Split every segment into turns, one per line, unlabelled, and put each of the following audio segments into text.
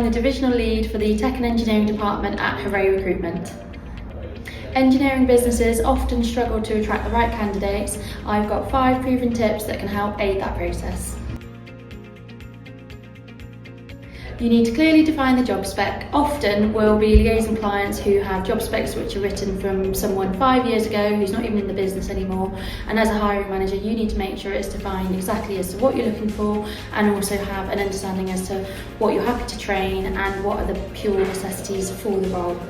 the divisional lead for the Tech and Engineering department at HOORAY Recruitment. Engineering businesses often struggle to attract the right candidates. I've got 5 proven tips that can help aid that process. You need to clearly define the job spec. Often we'll be liaising clients who have job specs which are written from someone 5 years ago who's not even in the business anymore, and as a hiring manager you need to make sure it's defined exactly as to what you're looking for, and also have an understanding as to what you're happy to train and what are the pure necessities for the role.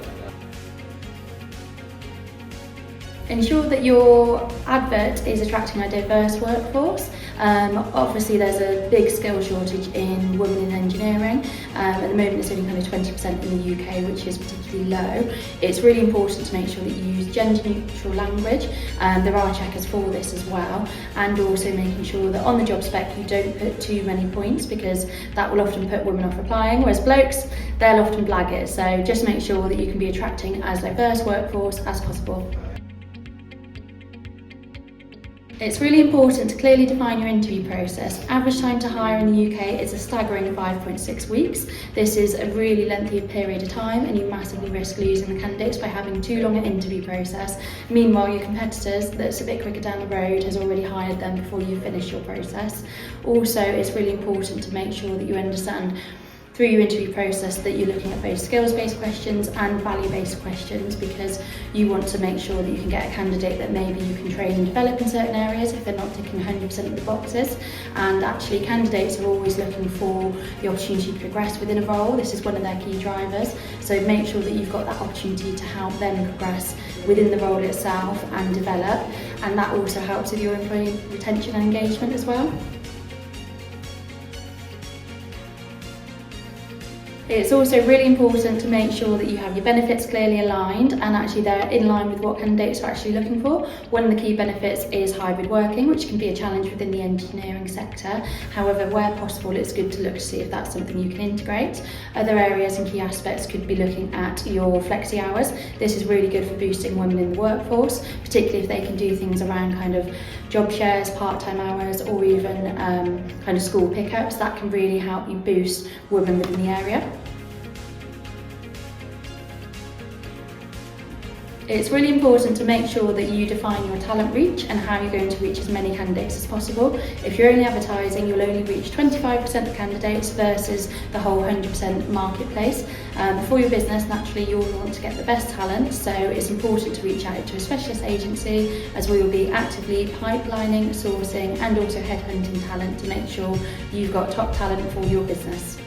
Ensure that your advert is attracting a diverse workforce. Obviously there's a big skill shortage in women in engineering. At the moment it's only kind of 20% in the UK, which is particularly low. It's really important to make sure that you use gender neutral language. There are checkers for this as well, and also making sure that on the job spec you don't put too many points, because that will often put women off applying, whereas blokes, they'll often blag it. So just make sure that you can be attracting as diverse workforce as possible. It's really important to clearly define your interview process. Average time to hire in the UK is a staggering 5.6 weeks. This is a really lengthy period of time, and you massively risk losing the candidates by having too long an interview process. Meanwhile, your competitors that's a bit quicker down the road has already hired them before you finish your process. Also, it's really important to make sure that you understand through your interview process that you're looking at both skills-based questions and value-based questions, because you want to make sure that you can get a candidate that maybe you can train and develop in certain areas if they're not ticking 100% of the boxes. And actually candidates are always looking for the opportunity to progress within a role. This is one of their key drivers, so make sure that you've got that opportunity to help them progress within the role itself and develop, and that also helps with your employee retention and engagement as well. It's also really important to make sure that you have your benefits clearly aligned and actually they're in line with what candidates are actually looking for. One of the key benefits is hybrid working, which can be a challenge within the engineering sector. However, where possible, it's good to look to see if that's something you can integrate. Other areas and key aspects could be looking at your flexi hours. This is really good for boosting women in the workforce, particularly if they can do things around kind of job shares, part-time hours, or even kind of school pickups. That can really help you boost women within the area. It's really important to make sure that you define your talent reach and how you're going to reach as many candidates as possible. If you're only advertising, you'll only reach 25% of candidates versus the whole 100% marketplace. For your business, naturally, you'll want to get the best talent, so it's important to reach out to a specialist agency, as we will be actively pipelining, sourcing and also headhunting talent to make sure you've got top talent for your business.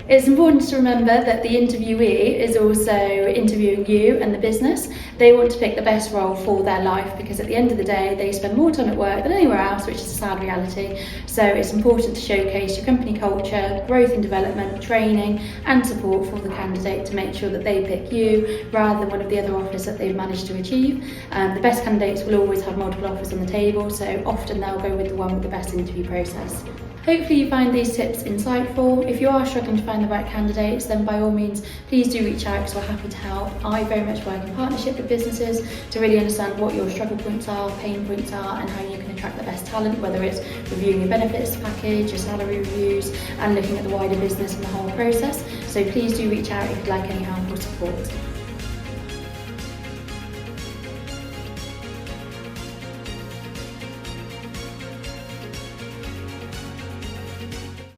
It's important to remember that the interviewee is also interviewing you and the business. They want to pick the best role for their life, because at the end of the day they spend more time at work than anywhere else, which is a sad reality. So it's important to showcase your company culture, growth and development, training and support for the candidate to make sure that they pick you rather than one of the other offers that they've managed to achieve. The best candidates will always have multiple offers on the table, so often they'll go with the one with the best interview process. Hopefully you find these tips insightful. If you are struggling to find the right candidates, then by all means, please do reach out, because we're happy to help. I very much work in partnership with businesses to really understand what your struggle points are, pain points are, and how you can attract the best talent, whether it's reviewing your benefits package, your salary reviews, and looking at the wider business and the whole process. So please do reach out if you'd like any help or support.